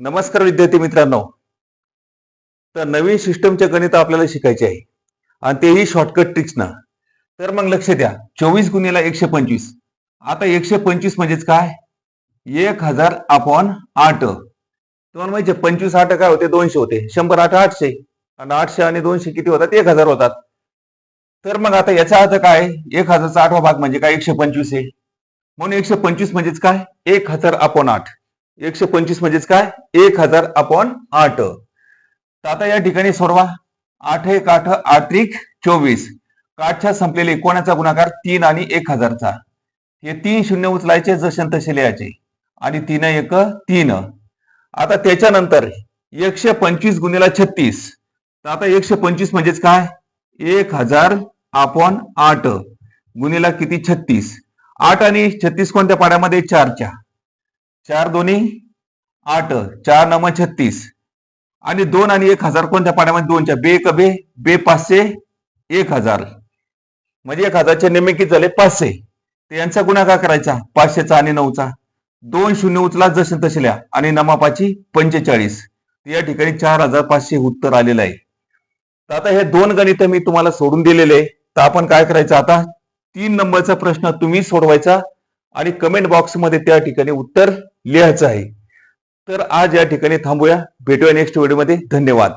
नमस्कार विद्यार्थी मित्रांनो. तर नवीन सिस्टमचे गणित आपल्याला शिकायचे आहे आणि तेही शॉर्टकट ट्रिक्स ना. तर मग लक्ष द्या, 24 गुणिले 125. आता 125 म्हणजेच काय? 1000/8. तुम्हाला माहिती आहे 25 8 काय होते? 200 होते. 100 8 800 आणि 800 आणि 200 किती होतात? 1000 होतात. तर मग आता याचा अर्थ काय? 1000चा 8वा भाग म्हणजे काय? 125 आहे. म्हणून 125 म्हणजेच काय? 1000/8. 125 म्हणजेच काय? 1000/8. तर आता या ठिकाणी सोडवा. 8 1 8 8 त्रिक 24. काठच्या संपलेले कोणाचा गुणाकार? 3 आणि 1000चा. हे 3 शून्य उचलायचे, जसे तसे लिहायचे आणि 3 1 3. आता त्याच्यानंतर 125 गुणिले 36. तर आता 125 म्हणजेच काय? 1000/8 गुणिले किती? 36. 8 आणि 36 कोणत्या पाड्यामध्ये? 4च्या. 4 दोन्ही 8, 4 9 36 आणि 2 आणि 1000 कोणत्या पाड्यामध्ये? 2च्या. बे एक बे, बे 500 1000 म्हणजे 1000चे निम्मे किती झाले? 500. तर यांचा गुणाकार करायचा 500चा आणि 9चा. 2 शून्य उचला, जसे तसे लिहा आणि नमापाची 45. या ठिकाणी 4500 उत्तर आलेलं आहे. तर आता हे दोन गणित मी तुम्हाला सोडून दिलेले. तर आपण काय करायचं आता? 3 नंबरचा प्रश्न तुम्ही सोडवायचा आणि कमेंट बॉक्समध्ये त्या ठिकाणी उत्तर लिहायचं आहे. तर आज या ठिकाणी थांबूया. भेटूया नेक्स्ट व्हिडिओमध्ये. धन्यवाद.